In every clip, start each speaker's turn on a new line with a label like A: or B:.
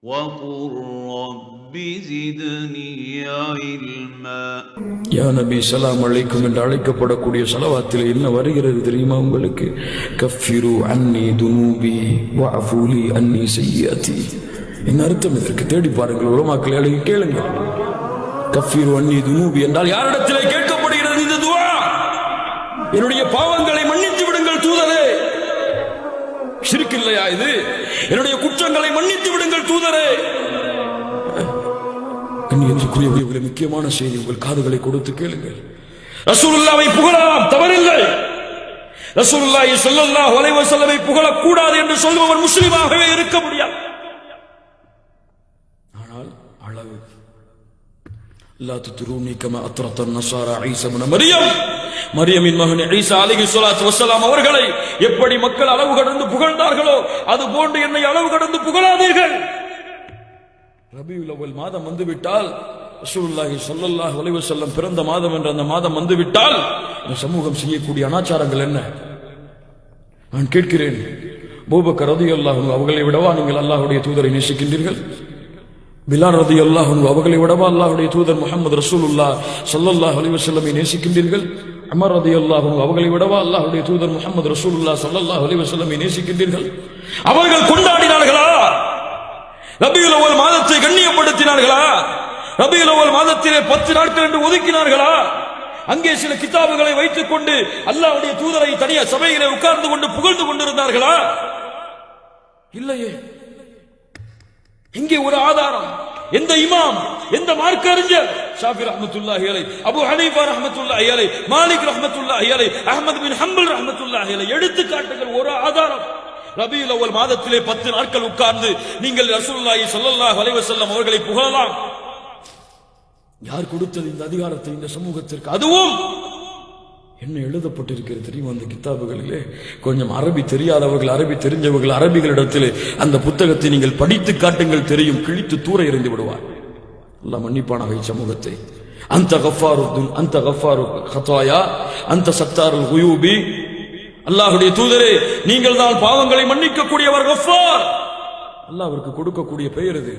A: وقل رب زدني علما.
B: யா நபி ஸலாம் அலைக்கும் என்று அழைக்கப்படக்கூடிய ஸலவாத்தில் என்ன வருகிறது தெரியுமா உங்களுக்கு? கஃபிரு அன்னி துனூபி வஅஃபூலி அன்னி சய்யிஅதி. என்ன அர்த்தம் இதற்கு? தேடி பாருங்கள், உலமாக்களை அழைத்து கேளுங்கள். கஃபிரு அன்னி துனூபி என்றால் யாரிடத்திலே கேட்கப்படுகிறது இந்த துஆ? என்னுடைய பாவங்களை மன்னித்து விடுங்கள் தூதரே. ஷிர்க் இல்லையா இது? என்னுடைய குற்றங்களை மன்னித்து விடுங்கள் தூதரே. கண்ணியத்திற்குரிய முக்கியமான செய்தி, உங்கள் காதுகளை கொடுத்து கேளுங்கள். ரசூலுல்லாஹ்வை புகழலாம், தவறில்லை. ரசூலுல்லாஹி ஸல்லல்லாஹு அலைஹி வஸல்லமை புகழக்கூடாது என்று சொல்பவர் முஸ்லிமாகவே இருக்க முடியாது. ஆனால் அளவு. லா துத்ரூனி கமா அத்ரத النصارى ஈஸா இப்னு மரியம். மரியமின் மகன் ஈஸா அலைஹிஸ்ஸலாத்து வஸ்ஸலாம் அவர்களை எப்படி மக்கள் அளவு கடந்து புகழ்ந்தார்களோ அது போன்று என்னை அளவு கடந்து புகழாதீர்கள். ரபியுல் அவ்வல் மாதம் வந்துவிட்டால், ரசூலுல்லாஹி ஸல்லல்லாஹு அலைஹி வஸல்லம் பிறந்த மாதம் என்ற அந்த மாதம் வந்துவிட்டால் இந்த சமூகம் செய்யக்கூடிய அனாச்சாரங்கள் என்ன? நான் கேட்கிறேன், அபூபக்கர் ரலியல்லாஹு அன்ஹு அவர்களை விடவா நீங்கள் அல்லாஹ்வுடைய தூதரை நேசிக்கின்றீர்கள்? பிலால் ரலியல்லாஹு அன்ஹு அவர்களை விடவா அல்லாஹ்வுடைய தூதர் முஹம்மது ரசூலுல்லாஹ் ஸல்லல்லாஹு அலைஹி வஸல்லமை நேசிக்கின்றீர்கள்? உமர் ரலியல்லாஹு அன்ஹு அவர்களை விடவா அல்லாஹ்வுடைய தூதர் முஹம்மது ரசூலுல்லாஹ் ஸல்லல்லாஹு அலைஹி வஸல்லமை நேசிக்கின்றீர்கள்? அவர்கள் கொண்டாடினார்களா? ரபியுல் அவ்வல் மாதத்தை கண்ணியப்படுத்தினார்களா? ரபியுல் அவ்வல் மாதத்திலே 10 நாட்கள் என்று ஒதுக்கினார்களா? அங்கே சில கிதாபுகளை வைத்துக் கொண்டு அல்லாஹ்வுடைய தூதரை தனியா சபையிலே உட்கார்ந்து கொண்டு புகழ்ந்து கொண்டிருந்தார்களா? இல்லையே. இங்கே ஒரு ஆதாரம். எந்த இமாம், எந்த மார்க்க அறிஞர், ஷாஃபி ரஹ்மத்துல்லாஹி அலைஹி, அபூ ஹனீஃபா ரஹ்மத்துல்லாஹி அலைஹி, மாலிக் ரஹ்மத்துல்லாஹி அலைஹி, அஹ்மத் பின் ஹம்பல் ரஹ்மத்துல்லாஹி அலைஹி எடுத்து காட்டுங்கள் ஒரு ஆதாரம். ரபியுல் அவ்வல் மாதத்திலே 10 நாட்கள் உட்கார்ந்து நீங்கள் ரசூலுல்லாஹி ஸல்லல்லாஹு அலைஹி வஸல்லம் அவர்களை புகழலாம். யார் கொடுத்தது இந்த அதிகாரத்தை இந்த சமூகத்திற்கு? அதுவும் என்ன எழுதப்பட்டிருக்கிறது தெரியுமா அந்த கிதாபுகளிலே? கொஞ்சம் அரபி தெரியாதவர்கள், அரபி தெரிஞ்சவர்கள் அரபிகளிடத்திலே அந்த புத்தகத்தை நீங்கள் படித்து காட்டுங்கள், தெரியும், கிழித்து தூர எறிந்து விடுவார். அல்லாஹ் மன்னிப்பானாக சமூகத்தை. அந்த கஃபாருத்துன் அந்த கஃபாரு ஹதாயா அந்த சத்தாருல் குயூபி. அல்லாஹ்வுடைய தூதரே, நீங்கள் தான் பாவங்களை மன்னிக்க கூடியவர் கஃபார். அல்லாஹ்விற்கு கொடுக்கக்கூடிய பெயர் இது.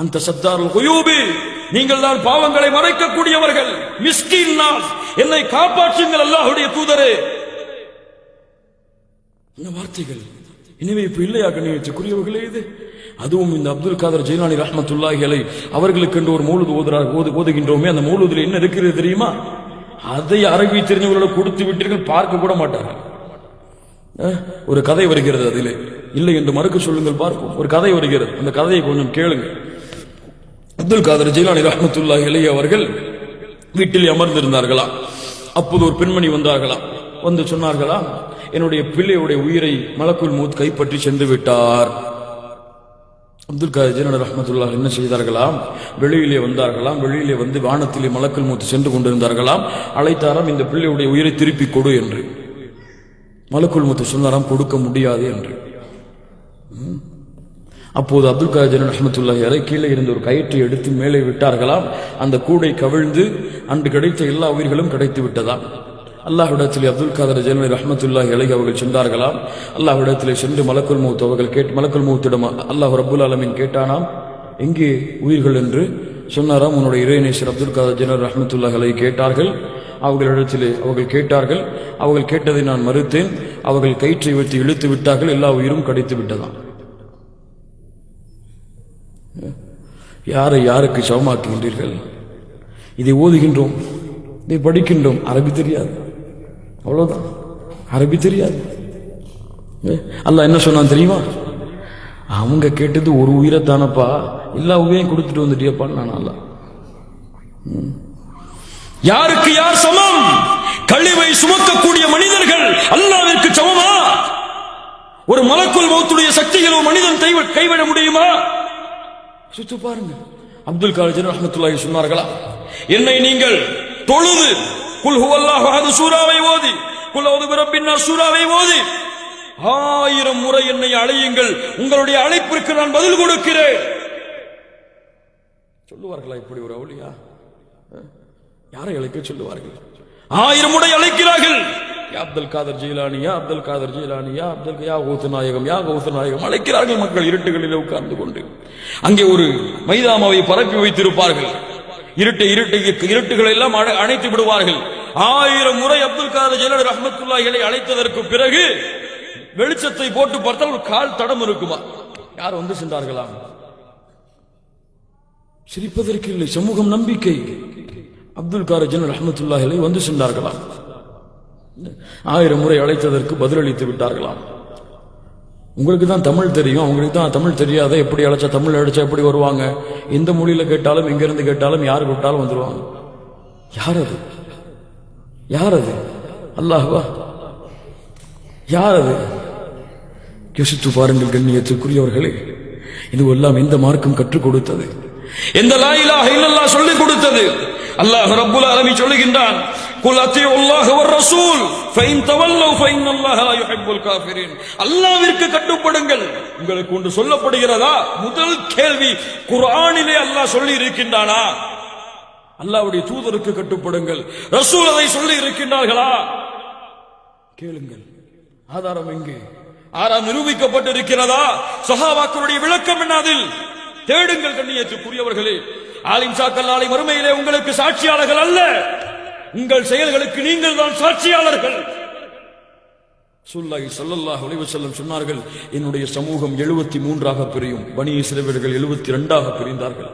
B: அந்த சத்தாருல் குயூபி, நீங்கள் தான் பாவங்களை மறைக்க கூடியவர்கள். மிஸ்கின் நாஸ், என்னை காப்பாற்றுங்கள் அல்லாஹ்வுடைய தூதரே. இந்த வார்த்தைகள் எனவே இப்ப இல்லையா கண்ணியத்துக்குரியவர்களே இது? அதுவும் இந்த அப்துல் காதர் ஜெயிலானி ரஹ்மத்துல்லாஹி அலைஹி அவர்களுக்கு என்று ஒரு மௌலூத் ஓதுகின்றோமே, அந்த மௌலூதில் என்ன இருக்கிறது தெரியுமா? அதை அரபி தெரிஞ்சவர்களோட கொடுத்து விட்டீர்கள், பார்க்க கூட மாட்டார்கள். ஒரு கதை வருகிறது, அதிலே இல்லை என்று மறுக்க சொல்லுங்கள் பார்ப்போம். ஒரு கதை வருகிறது, அந்த கதையை கொஞ்சம் கேளுங்க. அப்துல் காதர் ஜெயிலானி ரஹ்மத்துல்லாஹி அலைஹி அவர்கள் வீட்டில் அமர்ந்திருந்தார்களா, அப்போது ஒரு பெண்மணி வந்தார்களா, வந்து சொன்னார்களா, என்னுடைய பிள்ளையுடைய உயிரை மலக்குல் மௌத் கைப்பற்றி சென்று விட்டார். அப்துல் காதர் ஜெயிலானி ரஹ்மத்துல்லாஹி என்ன செய்தார்களாம்? வெளியிலே வந்தார்களாம். வெளியிலே வந்து வானத்திலே மலக்குல் மௌத் சென்று கொண்டிருந்தார்களாம். அழைத்தாராம், இந்த பிள்ளையுடைய உயிரை திருப்பி கொடு என்று. மலக்குல் மௌத் சொன்னாராம், கொடுக்க முடியாது என்று. அப்போது அப்துல் காதர் ஜெயிலானி ரஹ்மத்துல்லாஹி அலைஹி கீழே இருந்த ஒரு கயிற்றை எடுத்து மேலே விட்டார்களாம். அந்த கூடை கவிழ்ந்து அன்று கிடைத்த எல்லா உயிர்களும் கிடைத்து விட்டதாம். அல்லாஹ்விடத்திலே அப்துல் காதர் ஜெயிலானி ரஹ்மத்துல்லாஹி அலைஹி அவர்கள் சென்றார்களாம். அல்லாஹ்விடத்திலே சென்று மலக்குல் மௌத் அவர்கள் மலக்குல் மௌத்திடம் அல்லாஹ் ரப்புல் ஆலமீன் கேட்டானாம், எங்கே உயிர்கள் என்று சொன்னாராம். உன்னுடைய இறைநேசர் அப்துல் காதர் ஜெயிலானி ரஹ்மத்துல்லாஹி அலைஹி கேட்டார்கள். அவர்களிடத்திலே அவர்கள் கேட்டார்கள். அவர்கள் கேட்டதை நான் மறுத்தேன். அவர்கள் கயிற்றை வைத்து இழுத்து விட்டார்கள், எல்லா உயிரும் கிடைத்து விட்டதாம். யாரை யாருக்கு சமமாக்குகின்றீர்கள்? இதை ஓதுகின்றோம், இதை படிக்கின்றோம், அரபி தெரியாது, அவ்வளவுதான், அரபி தெரியாது. அல்லாஹ் என்ன சொன்னான் தெரியுமா? அவங்க கேட்டது ஒரு உயிரை தானப்பா, எல்லா உயிரையும் கொடுத்துட்டு வந்துட்டியப்பான்னு நான் அல்லாஹ். யாருக்கு யார் சமம்? கழிவை சுமக்கக்கூடிய மனிதர்கள் அல்லாஹ்விற்கு சமமா? ஒரு மலக்குல் மௌத்துடைய சக்திகள் ஒரு மனிதன் கைவிட முடியுமா? சுத்து பாருங்க. அப்துல் காதர் ஜெயிலானி ரஹ்மத்துல்லாஹி சொன்னார்களா, என்னை நீங்கள் தொழுது குல் ஹுவல்லாஹு அஹத் சூராவை ஓதி, குல் அஊது பிரப்பின் நாஸ் சூராவை ஓதி 1000 முறை என்னை அழையுங்கள், உங்களுடைய அழைப்பிற்கு நான் பதில் கொடுக்கிறேன். சொல்லுவார்களா இப்படி ஒரு அவுலியா? யாரை அழைக்க சொல்லுவார்கள்? 1000 முறை அழைக்கிறார்கள். யா அப்துல் காதர் ஜீலானி, யா அப்துல் காதர் ஜீலானி, யா யா கௌசு நாயகம், யா கௌசு நாயகம் அழைக்கிறார்கள் மக்கள் இருட்டுகளில் உட்கார்ந்து கொண்டு. அங்கே ஒரு மைதாமாவை பரப்பி வைத்திருப்பார்கள். இருட்டுகளை எல்லாம் அணைத்து விடுவார்கள். 1000 முறை அப்துல் காதர் ஜீலானி ரஹ்மத்துல்லாஹி அழைத்ததற்கு பிறகு வெளிச்சத்தை போட்டு பார்த்தால் ஒரு கால் தடம் இருக்குமா? யார் வந்து சென்றார்களாம்? சிரிப்பதற்கு இல்லை, சமூகம் நம்பிக்கை. அப்துல் காதர் ஜீலானி ரஹ்மத்துல்லாஹி வந்து சென்றார்களாம். 1000 முறை அழைத்ததற்கு பதிலளித்து விட்டார்களாம். உங்களுக்கு தான் தமிழ் தெரியும், அவங்களுக்கு தான் தமிழ் தெரியாத, எப்படி அழைச்சா தமிழ் அழைச்சா எப்படி வருவாங்க? எந்த மொழியில கேட்டாலும் எங்கிருந்து கேட்டாலும் யாரு கூப்பிட்டாலும் வந்துருவாங்க. யார் அது? யார் அது? அல்லாஹ்வா? யார் அது? யோசித்து பாருங்கள் கண்ணியத்திற்குரியவர்களே. இதுவெல்லாம் எந்த மார்க்கம் கற்றுக் கொடுத்தது? எந்த லா இலாஹ இல்லல்லாஹ் சொல்லிக் கொடுத்தது? அல்லாஹ் ரப்புல் ஆலமீன் சொல்லுகின்றான், குல் அத்தியுல்லாஹ வர் ரசூல் ஃபைன் தவல்லவ் ஃபைன்னல்லாஹ லா யுஹிப்புல் காஃபிரின். அல்லாஹ்விற்கு கட்டுப்படுங்கள். உங்களுக்கு ஒன்று சொல்லப்படுகிறதா? முதல் கேள்வி, குர்ஆனிலே அல்லாஹ் சொல்லி இருக்கின்றானா? அல்லாஹ்வுடைய தூதருக்கு கட்டுப்படுங்கள். ரசூல் அதை சொல்லி இருக்கின்றார்களா? கேளுங்கள். ஆதாரம் எங்கே? ஆதாரம் நிரூபிக்கப்பட்டிருக்கிறதா? சஹாபாக்களுடைய விளக்கம் என்ன? அதில் தேடுங்கள் கண்ணியத்திற்குரியவர்களே. ஆலிம் சாக்கள் நாளை மறுமையிலே உங்களுக்கு சாட்சியாளர்கள் அல்ல, உங்கள் செயல்களுக்கு நீங்கள் தான் சாட்சியாளர்கள். ஸல்லல்லாஹு அலைஹி வஸல்லம் சொன்னார்கள், என்னுடைய சமூகம் 73ஆக பிரியும். பனி இஸ்ரவேலர்கள் 72ஆக பிரிந்தார்கள்.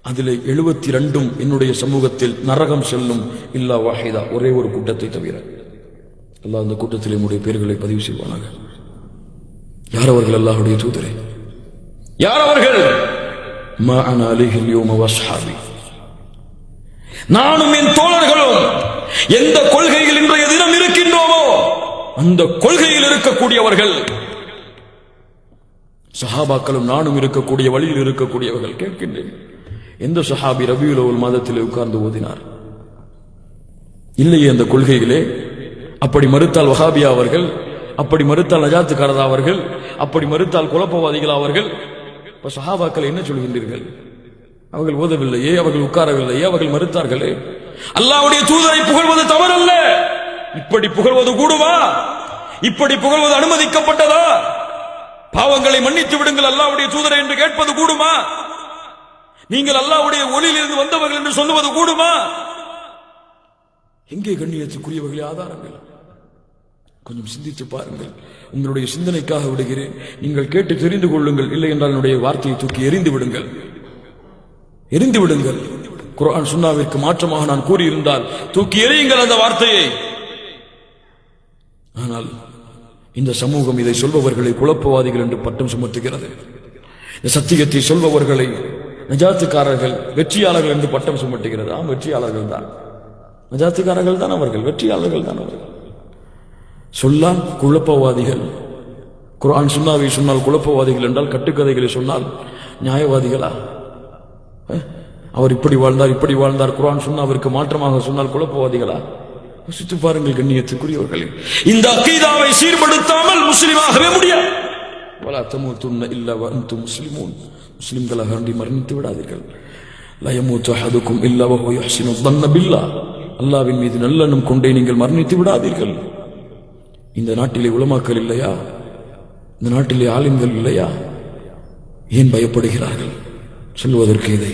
B: அதிலே 72ம் என்னுடைய சமூகத்தில் நரகம் செல்லும், இல்லா வாஹிதா, ஒரே ஒரு கூட்டத்தை தவிர. அல்லாஹ் அந்த கூட்டத்தில் என்னுடைய பெயர்களை பதிவு செய்வானாக. யார் அவர்கள்? அல்லாஹ்வுடைய தூதரே. யார் அவர்கள்? மா அனா அலைஹி அல்-யௌம வஸ்ஹாபி, நானும் என் தோழர்களும் எந்த கொள்கையில் இன்றைய தினம் இருக்கின்றோமோ அந்த கொள்கையில் இருக்கக்கூடியவர்கள். சஹாபாக்களும் நானும் இருக்கக்கூடிய வழியில் இருக்கக்கூடியவர்கள். கேட்கின்றேன், எந்த சஹாபி ரபியுல் அவ்வல் மாதத்தில் உட்கார்ந்து ஓதினார்? இல்லையே அந்த கொள்கையிலே. அப்படி மறுத்தால் வஹாபியா அவர்கள், அப்படி மறுத்தால் நஜாத்துக்காரதா அவர்கள், அப்படி மறுத்தால் குழப்பவாதிகள் அவர்கள். இப்ப சஹாபாக்கள் என்ன சொல்கின்றீர்கள்? அவர்கள் ஓதவில்லையே, அவர்கள் உட்காரவில்லையே, அவர்கள் மறுத்தார்களே. அல்லாஹ்வுடைய தூதரை புகழ்வது தவறல்ல. இப்படி புகழ்வது கூடுமா? இப்படி புகழ்வது அனுமதிக்கப்பட்டதா? பாவங்களை மன்னித்து விடுங்கள் அல்லாஹ்வுடைய தூதரை என்று கேட்பது கூடுமா? நீங்கள் அல்லாஹ்வுடைய ஒளியில் இருந்து வந்தவர்கள் என்று சொல்லுவது கூடுமா? எங்கே கண்ணியத்துக்குரியவர்களே ஆதாரங்கள்? கொஞ்சம் சிந்தித்து பாருங்கள். உங்களுடைய சிந்தனைக்காக விடுகிறேன். நீங்கள் கேட்டு தெரிந்து கொள்ளுங்கள். இல்லை என்றால் என்னுடைய வார்த்தையை தூக்கி எறிந்து விடுங்கள். எரிந்து விடுங்கள். குர்ஆன் சுன்னாவிற்கு மாற்றமாக நான் கூறியிருந்தால் தூக்கி எறியுங்கள் அந்த வார்த்தையை. ஆனால் இந்த சமூகம் இதை சொல்பவர்களை குழப்பவாதிகள் என்று பட்டம் சுமத்துகிறது. இந்த சத்தியத்தை சொல்பவர்களை நஜாத்துக்காரர்கள், வெற்றியாளர்கள் என்று பட்டம் சுமட்டுகிறது. ஆம், வெற்றியாளர்கள் தான், நஜாத்துக்காரர்கள் தான் அவர்கள், வெற்றியாளர்கள் தான் அவர்கள். சொல்லால் குழப்பவாதிகள். குர்ஆன் சுன்னாவை சொன்னால் குழப்பவாதிகள் என்றால், கட்டுக்கதைகளை சொன்னால் நியாயவாதிகளா? அவர் இப்படி வாழ்ந்தார், இப்படி வாழ்ந்தார், குர்ஆன் சுன்னாவிற்கு மாற்றமாக சொன்னால் குழப்பவாதிகளா? யோசித்து பாருங்கள் கண்ணியத்துக்குரியவர்களே. இந்த அக்கீதாவை சீர்படுத்தாமல் முஸ்லிமாகவே முடியாது. வலா தமூதுன்ன இல்லா வஅன்தும் முஸ்லிமூன். முஸ்லிம்களாக அன்றி மரணித்து விடாதீர்கள். லா யமூது அஹதுக்கும் இல்லா வஹுவ யுஹ்சினு ظن பில்லாஹ். அல்லாஹ்வின் மீது நல்லெண்ணம் கொண்டே நீங்கள் மரணித்து விடாதீர்கள். இந்த நாட்டிலே உலமாக்கள் இல்லையா? இந்த நாட்டிலே ஆலிம்கள் இல்லையா? ஏன் பயப்படுகிறார்கள் சொல்வதற்கு? இதை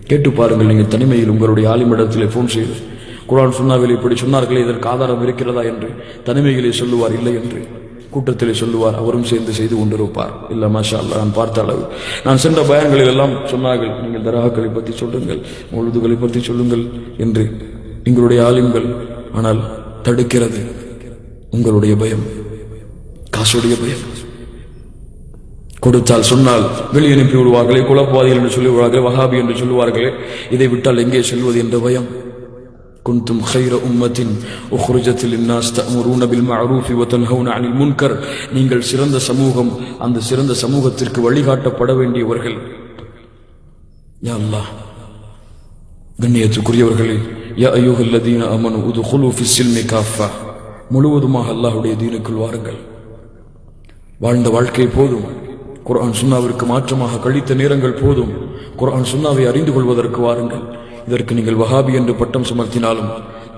B: கேட்டு பாருங்கள். நீங்கள் தனிமையில் உங்களுடைய ஆலிமிடத்திலே போன் செய்து, குர்ஆன் சுன்னாவில் இப்படி சொன்னார்களே, இதற்கு ஆதாரம் இருக்கிறதா என்று தனிமையிலே சொல்லுவார். இல்லை என்று கூட்டத்திலே சொல்லுவார். அவரும் சேர்ந்து செய்து கொண்டிருப்பார். இல்ல மாஷா அல்லாஹ், நான் பார்த்த அளவு. நான் சென்ற பயான்களில் எல்லாம் சொன்னார்கள், நீங்கள் தர்காக்களை பற்றி சொல்லுங்கள், மௌலூதுகளை பற்றி சொல்லுங்கள் என்று எங்களுடைய ஆலிம்கள். ஆனால் தடுக்கிறது உங்களுடைய பயம், காசுடைய பயம். கொடுத்தால் சொன்னால் வெளியே அனுப்பி விடுவார்களே, குழப்பவாதிகள் என்று சொல்லுவார்களே, வஹாபி என்று சொல்லுவார்களே, இதை விட்டால் எங்கே செல்வது என்ற பயம். குன்தும் خير أمة أخرجت للناس تأمرون بالمعروف وتنهون عن المنكر. நீங்கள் சிறந்த சமூகம், அந்த சிறந்த சமூகத்திற்கு வழிகாட்டப்பட வேண்டியவர்கள். யா அல்லாஹ், கண்ணியத்துக்குரியவர்களே, யா அய்யுஹல்லதீன ஆமனூ உதுகுலூ ஃபிஸ்ஸில்மி காஃபா. முழுவதுமாக அல்லாஹ்வுடைய தீனுக்குள் வாருங்கள். வாழ்ந்த வாழ்க்கை போதும், குர்ஆன் சுன்னாவிற்கு மாற்றமாக கழித்த நேரங்கள் போதும். குர்ஆன் சுன்னாவை அறிந்து கொள்வதற்கு வாருங்கள். இதற்கு நீங்கள் வஹாபி என்று பட்டம் சுமத்தினாலும்,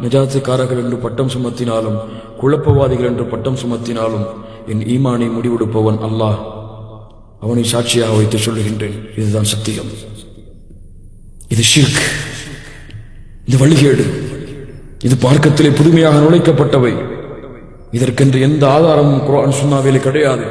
B: நிஜாத்துக்காரர்கள் என்று பட்டம் சுமத்தினாலும் குழப்பவாதிகள் என்று பட்டம் சுமத்தினாலும் என் ஈமானை முடிவெடுப்பவன் அல்லாஹ். அவனை சாட்சியாக வைத்து சொல்லுகின்றேன், இதுதான் சத்தியம். இது ஷிர்க், இது வழிகேடு, இது மார்க்கத்திலே புதுமையாக நுழைக்கப்பட்டவை. இதற்கென்று எந்த ஆதாரமும் குர்ஆன் சுன்னாவிலே கிடையாது.